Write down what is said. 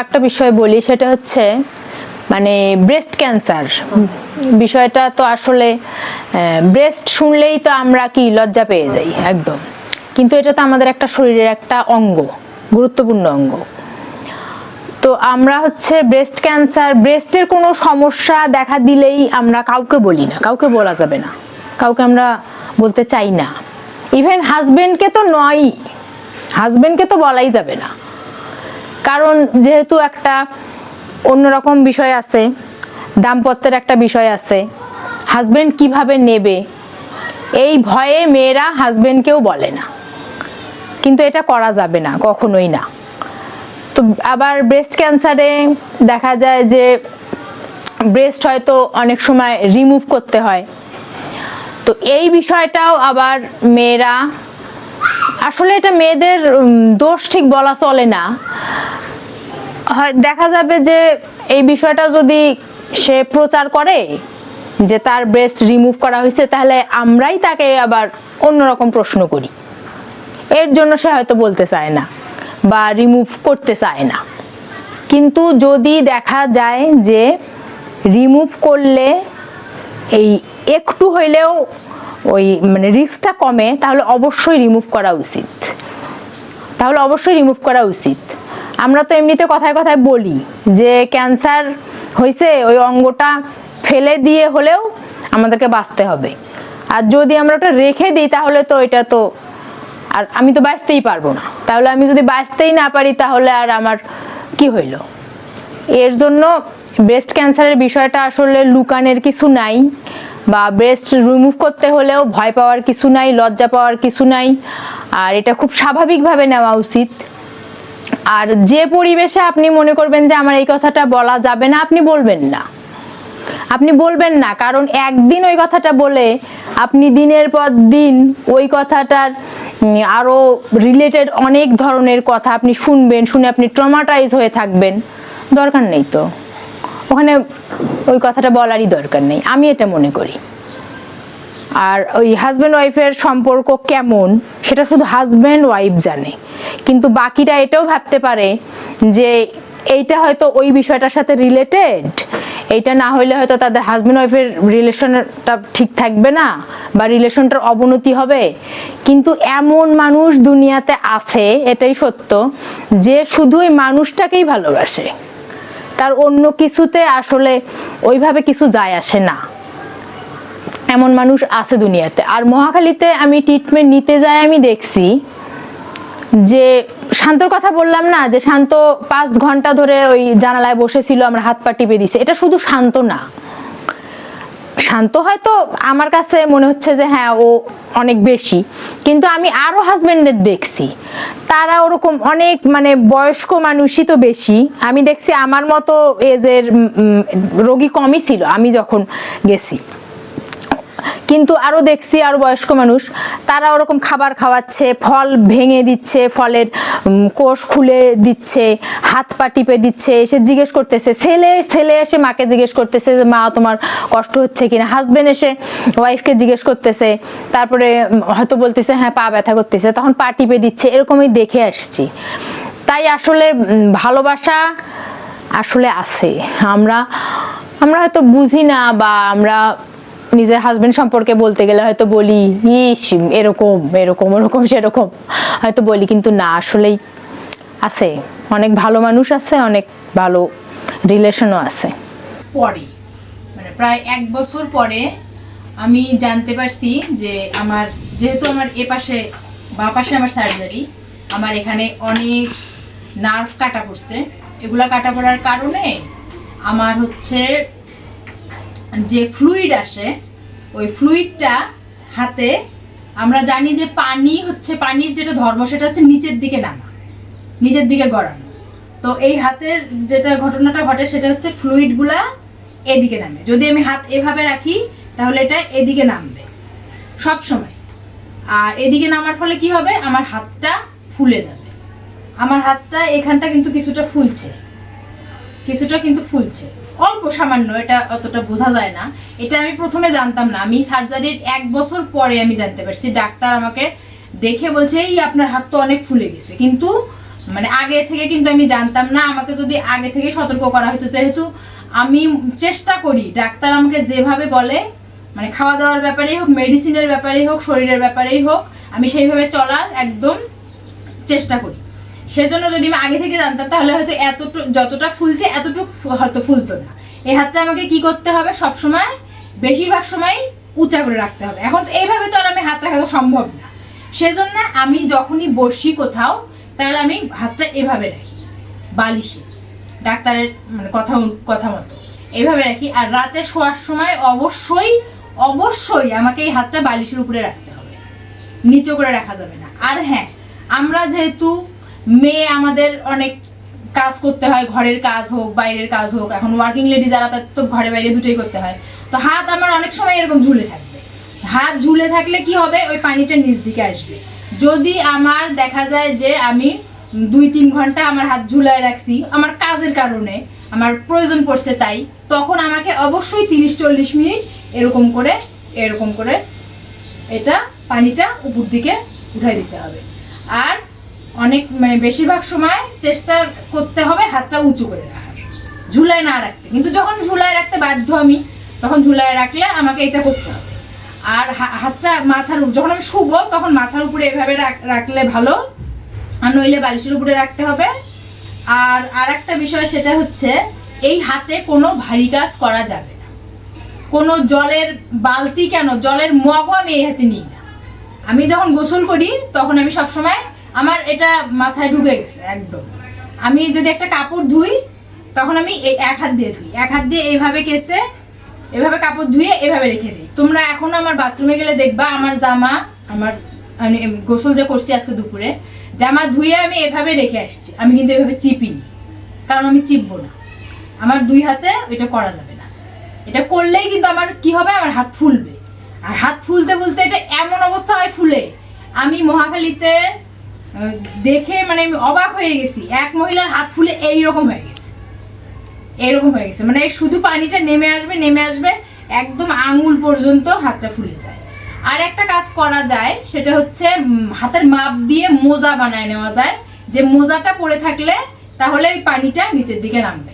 আরেকটা বিষয় বলি, সেটা হচ্ছে মানে ব্রেস্ট ক্যান্সার বিষয়টা। তো আসলে ব্রেস্ট শুনলেই তো আমরা কি লজ্জা পেয়ে যাই একদম, কিন্তু এটা তো আমাদের একটা শরীরের একটা অঙ্গ, গুরুত্বপূর্ণ অঙ্গ। তো আমরা হচ্ছে ব্রেস্ট ক্যান্সার, ব্রেস্টের কোনো সমস্যা দেখা দিলেই আমরা কাউকে বলি না, কাউকে বলা যাবে না, কাউকে আমরা বলতে চাই না। ইভেন হাজবেন্ডকে তো নয়ই, হাজবেন্ডকে তো বলাই যাবে না, কারণ যেহেতু একটা অন্যরকম বিষয় আছে, দাম্পত্যের একটা বিষয় আছে, হাজবেন্ড কিভাবে নেবে এই ভয়ে মেয়েরা হাজবেন্ডকেও বলে না, কিন্তু এটা করা যাবে না, কখনোই না। তো আবার ব্রেস্ট ক্যান্সারে দেখা যায় যে ব্রেস্ট হয়তো অনেক সময় রিমুভ করতে হয়। তো এই বিষয়টাও আবার মেয়েরা, আসলে এটা মেয়েদের দোষ ঠিক বলা চলে না, হয় দেখা যাবে যে এই বিষয়টা যদি সে প্রচার করে যে তার ব্রেস্ট রিমুভ করা হয়েছে, তাহলে আমরাই তাকে আবার অন্যরকম প্রশ্ন করি, এর জন্য সে হয়তো বলতে চায় না বা রিমুভ করতে চায় না। কিন্তু যদি দেখা যায় যে রিমুভ করলে এই একটু হইলেও ওই মানে রিস্কটা কমে, তাহলে অবশ্যই রিমুভ করা উচিত, তাহলে অবশ্যই রিমুভ করা উচিত। আমরা তো এমনিতে কথায় কথায় বলি যে ক্যান্সার হয়েছে, ওই অঙ্গটা ফেলে দিয়ে হলেও আমাদেরকে বাঁচতে হবে, আর যদি আমরা ওটা রেখে দিই তাহলে তো এটা তো আর আমি তো বাঁচতেই পারবো না। তাহলে আমি যদি বাঁচতেই না পারি তাহলে আর আমার কি হইল? এর জন্য ব্রেস্ট ক্যান্সারের বিষয়টা আসলে লুকানোর কিছু নাই, বা ব্রেস্ট রিমুভ করতে হলেও ভয় পাওয়ার কিছু নাই, লজ্জা পাওয়ার কিছু নাই, আর এটা খুব স্বাভাবিকভাবে নেওয়া উচিত। আর যে পরিবেশে আপনি মনে করবেন যে আমার এই কথাটা বলা যাবে না, আপনি বলবেন না, আপনি বলবেন না, কারণ একদিন ওই কথাটা বলে আপনি দিনের পর দিন ওই কথাটার আরো রিলেটেড অনেক ধরনের কথা আপনি শুনবেন, শুনে আপনি ট্রমাটাইজ হয়ে থাকবেন। দরকার নেই তো, ওখানে ওই কথাটা বলারই দরকার নেই, আমি এটা মনে করি। আর ওই হাজব্যান্ড ওয়াইফের সম্পর্ক কেমন সেটা শুধু হাজব্যান্ড ওয়াইফ জানে, কিন্তু বাকিরা এটাও ভাবতে পারে যে এইটা হয়তো ওই বিষয়টার সাথে রিলেটেড, এইটা না হইলে হয়তো তাদের হাজব্যান্ড ওয়াইফের রিলেশনটা ঠিক থাকবে না বা রিলেশনটার অবনতি হবে। কিন্তু এমন মানুষ দুনিয়াতে আছে, এটাই সত্য, যে শুধু ওই মানুষটাকেই ভালোবাসে, তার অন্য কিছুতে আসলে ওইভাবে কিছু যায় আসে না। এমন মানুষ আছে দুনিয়াতে। আর মহাখালীতে আমি ট্রিটমেন্ট নিতে যাই, আমি দেখছি যে শান্তর কথা বললাম না, যে শান্ত 5 ঘন্টা ধরে ওই জানালায় বসেছিল, আমরা হাত পা টিপে দিছি। এটা শুধু শান্ত না, শান্ত হয়তো আমার কাছে মনে হচ্ছে যে হ্যাঁ ও অনেক বেশি, কিন্তু আমি আরো হাজবেন্ডদের দেখছি তারা ওরকম অনেক মানে বয়স্ক মানুষই তো বেশি। আমি দেখছি আমার মতো এজের রোগী কমই ছিল আমি যখন গেছি, কিন্তু আরো দেখছি আরো বয়স্ক মানুষ, তারা ওরকম খাবার খাওয়াচ্ছে, ফল ভেঙে দিচ্ছে, ফলের কোষ খুলে দিচ্ছে, হাত পা টিপে দিচ্ছে, এসে জিজ্ঞেস করতেছে, ছেলে এসে মাকে জিজ্ঞেস করতেছে যে মা তোমার কষ্ট হচ্ছে কিনা, হাজবেন্ড এসে ওয়াইফকে জিজ্ঞেস করতেছে, তারপরে হয়তো বলতেছে হ্যাঁ পা ব্যথা করতেছে, তখন পা টিপে দিচ্ছে। এরকমই দেখে আসছি। তাই আসলে ভালোবাসা আসলে আছে, আমরা হয়তো বুঝি না, বা আমরা নিজের হাজবেন্ড সম্পর্কে বলতে গেলে হয়তো বলি ইস এরকম এরকম ওরকম সেরকম হয়তো বলি, কিন্তু না, আসলেই আছে, অনেক ভালো মানুষ আছে, অনেক ভালো রিলেশনও আছে। পরে মানে প্রায় 1 বছর পরে আমি জানতে পারছি যে আমার, যেহেতু আমার এ পাশে বা পাশে আমার সার্জারি, আমার এখানে অনেক নার্ভ কাটা পড়ছে। এগুলা কাটা পড়ার কারণে আমার হচ্ছে যে ফ্লুইড আসে, ওই ফ্লুইডটা হাতে, আমরা জানি যে পানি হচ্ছে, পানির যেটা ধর্ম সেটা হচ্ছে নিচের দিকে নামা, নিচের দিকে গড়ানো। তো এই হাতের যেটা ঘটনাটা ঘটে সেটা হচ্ছে ফ্লুইডগুলা এদিকে নামে। যদি আমি হাত এভাবে রাখি তাহলে এটা এদিকে নামবে সব সময়, আর এদিকে নামার ফলে কি হবে, আমার হাতটা ফুলে যাবে। আমার হাতটা এখানটা কিন্তু কিছুটা ফুলছে, কিছুটা কিন্তু ফুলছে, অল্প সামান্য, এটা অতটা বোঝা যায় না। এটা আমি প্রথমে জানতাম না, আমি সার্জারির 1 বছর পরে আমি জানতে পারছি। ডাক্তার আমাকে দেখে বলছে এই আপনার হাত তো অনেক ফুলে গেছে, কিন্তু মানে আগে থেকে কিন্তু আমি জানতাম না। আমাকে যদি আগে থেকে সতর্ক করা হতো, যেহেতু আমি চেষ্টা করি ডাক্তার আমাকে যেভাবে বলে, মানে খাওয়া দাওয়ার ব্যাপারেই হোক, মেডিসিনের ব্যাপারেই হোক, শরীরের ব্যাপারেই হোক, আমি সেইভাবে চলার একদম চেষ্টা করি। সেজন্য যদি আমি আগে থেকে জানতাম তাহলে হয়তো যতটা ফুলছে এতটুকু হয়তো ফুলতো না। এই হাতটা আমাকে কি করতে হবে, সবসময় বেশিরভাগ সময় উঁচা করে রাখতে হবে। এখন তো এইভাবে তো আর আমি হাত রাখা তো সম্ভব না। সেজন্য আমি যখনই বসি কোথাও, তাহলে আমি হাতটা এভাবে রাখি বালিশে, ডাক্তারের মানে কথা মতো এইভাবে রাখি। আর রাতে শোয়ার সময় অবশ্যই আমাকে এই হাতটা বালিশের উপরে রাখতে হবে, নিচে করে রাখা যাবে না। আর হ্যাঁ, আমরা যেহেতু মেয়ে, আমাদের অনেক কাজ করতে হয়, ঘরের কাজ হোক বাইরের কাজ হোক, এখন ওয়ার্কিং লেডি যারা, তার তো ঘরে বাইরে দুটোই করতে হয়। তো হাত আমার অনেক সময় এরকম ঝুলে থাকবে। হাত ঝুলে থাকলে কি হবে, ওই পানিটা নিচ দিকে আসবে। যদি আমার দেখা যায় যে আমি 2-3 ঘন্টা আমার হাত ঝুলায় রাখছি আমার কাজের কারণে, আমার প্রয়োজন পড়ছে, তাই তখন আমাকে অবশ্যই 30-40 মিনিট এরকম করে এটা পানিটা উপর দিকে উঠাই দিতে হবে। আর অনেক মানে বেশিরভাগ সময় চেষ্টা করতে হবে হাতটা উঁচু করে রাখার, ঝুলায় না রাখতে। কিন্তু যখন ঝুলায় রাখতে বাধ্য আমি, তখন ঝুলায় রাখলে আমাকে এটা করতে হবে। আর হাতটা মাথার উপর, যখন আমি শুবো তখন মাথার উপরে এভাবে রাখলে ভালো, আর নইলে বালিশের উপরে রাখতে হবে। আর একটা বিষয়, সেটা হচ্ছে এই হাতে কোনো ভারী কাজ করা যাবে না। কোনো জলের বালতি কেন, জলের মগও আমি এই হাতে নিই না। আমি যখন গোসল করি তখন আমি সবসময়, আমার এটা মাথায় ঢুকে গেছে একদম, আমি যদি একটা কাপড় ধুই তখন আমি এই এক হাত দিয়ে ধুই, এক হাত দিয়ে এইভাবে কেসে এভাবে কাপড় ধুয়ে এভাবে রেখে দিই। তোমরা এখন আমার বাথরুমে গেলে দেখবা আমার জামা, আমি গোসল যে করছি আজকে দুপুরে, জামা ধুয়ে আমি এভাবে রেখে আসছি। আমি কিন্তু এভাবে চিপিনি, কারণ আমি চিপবো না, আমার 2 হাতে এটা করা যাবে না। এটা করলেই কিন্তু আমার কি হবে, আমার হাত ফুলবে। আর হাত ফুলতে এটা এমন অবস্থা হয় ফুলে, আমি মহাখালীতে দেখে মানে আমি অবাক হয়ে গেছি, এক মহিলার হাত ফুলে এইরকম হয়ে গেছে, মানে শুধু পানিটা নেমে আসবে একদম আঙুল পর্যন্ত হাতটা ফুলে যায়। আর একটা কাজ করা যায়, সেটা হচ্ছে হাতের মাপ দিয়ে মোজা বানায় নেওয়া যায়, যে মোজাটা পরে থাকলে তাহলে এই পানিটা নিচের দিকে নামবে।